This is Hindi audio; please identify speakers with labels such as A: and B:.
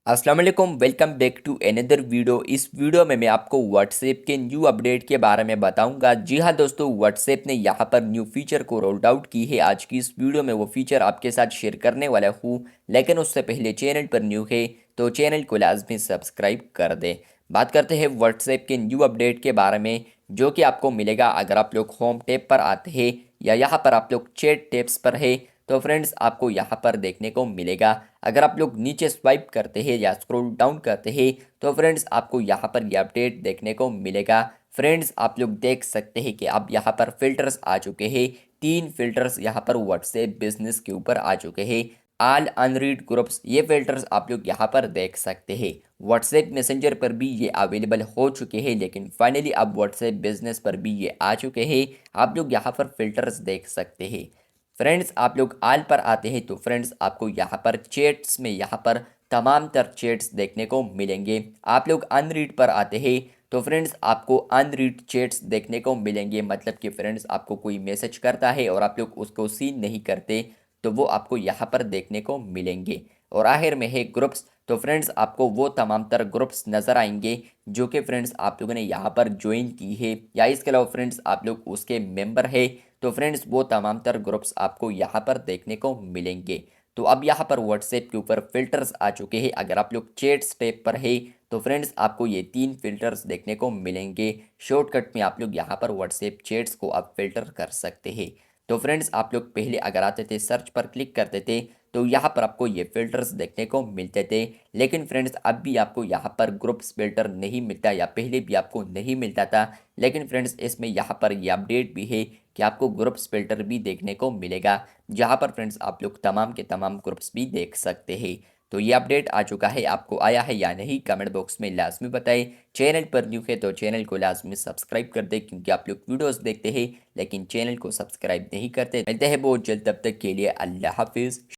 A: अस्सलाम वालेकुम, welcome back to another video. इस वीडियो में मैं आपको व्हाट्सएप के न्यू अपडेट के बारे में बताऊंगा। जी हाँ दोस्तों, व्हाट्सएप ने यहाँ पर न्यू फीचर को रोल्ड आउट की है। आज की इस वीडियो में वो फीचर आपके साथ शेयर करने वाला हूँ, लेकिन उससे पहले चैनल पर न्यू है तो चैनल को लाजमी सब्सक्राइब कर दे। बात करते हैं व्हाट्सएप के न्यू अपडेट के बारे में, जो कि आपको मिलेगा अगर आप लोग होम टैब पर आते हैं या यहाँ पर आप लोग चैट टैब्स पर है। तो फ्रेंड्स, आपको यहाँ पर देखने को मिलेगा। अगर आप लोग नीचे स्वाइप करते हैं या स्क्रॉल डाउन करते हैं तो फ्रेंड्स आपको यहाँ पर ये अपडेट देखने को मिलेगा। फ्रेंड्स, आप लोग देख सकते हैं कि अब यहाँ पर फिल्टर्स आ चुके हैं। 3 फिल्टर्स यहाँ पर व्हाट्सएप बिजनेस के ऊपर आ चुके हैं। ऑल अनरीड ग्रुप्स, ये फिल्टर्स आप लोग यहाँ पर देख सकते हैं। व्हाट्सएप मैसेंजर पर भी ये अवेलेबल हो चुके हैं, लेकिन फाइनली अब व्हाट्सएप बिजनेस पर भी ये आ चुके हैं। आप लोग यहाँ पर फिल्टर्स देख सकते हैं। फ्रेंड्स, आप लोग आल पर आते हैं तो फ्रेंड्स आपको यहाँ पर चैट्स में यहाँ पर तमाम तर चैट्स देखने को मिलेंगे। आप लोग अनरीड पर आते हैं तो फ्रेंड्स आपको अनरीड चैट्स देखने को मिलेंगे। मतलब कि फ्रेंड्स आपको कोई मैसेज करता है और आप लोग उसको सीन नहीं करते तो वो आपको यहाँ पर देखने को मिलेंगे। और आखिर में है ग्रुप्स, तो फ्रेंड्स आपको वो तमाम तर ग्रुप्स नज़र आएंगे जो कि फ्रेंड्स आप लोगों ने यहाँ पर ज्वाइन की है, या इसके अलावा फ्रेंड्स आप लोग उसके मेंबर है। तो फ्रेंड्स वो तमाम तर ग्रुप्स आपको यहाँ पर देखने को मिलेंगे। तो अब यहाँ पर व्हाट्सएप के ऊपर फिल्टर्स आ चुके हैं। अगर आप लोग चैट्स टैब पर है तो फ्रेंड्स आपको ये 3 फिल्टर्स देखने को मिलेंगे। शॉर्टकट में आप लोग यहाँ पर व्हाट्सएप चैट्स को आप फिल्टर कर सकते हैं। तो फ्रेंड्स, आप लोग पहले अगर आते थे सर्च पर क्लिक करते थे तो यहाँ पर आपको ये फिल्टर्स देखने को मिलते थे, लेकिन फ्रेंड्स अब भी आपको यहाँ पर ग्रुप्स फिल्टर नहीं मिलता, या पहले भी आपको नहीं मिलता था। लेकिन फ्रेंड्स इसमें यहाँ पर ये अपडेट भी है कि आपको ग्रुप्स फिल्टर भी देखने को मिलेगा, जहाँ पर फ्रेंड्स आप लोग तमाम के तमाम ग्रुप्स भी देख सकते हैं। तो ये अपडेट आ चुका है, आपको आया है या नहीं कमेंट बॉक्स में लाजमी बताएं। चैनल पर न्यू है तो चैनल को लाजमी सब्सक्राइब कर दें, क्योंकि आप लोग वीडियोस देखते हैं लेकिन चैनल को सब्सक्राइब नहीं करते। मिलते हैं बहुत जल्द, तब तक के लिए अल्लाह हाफिज़।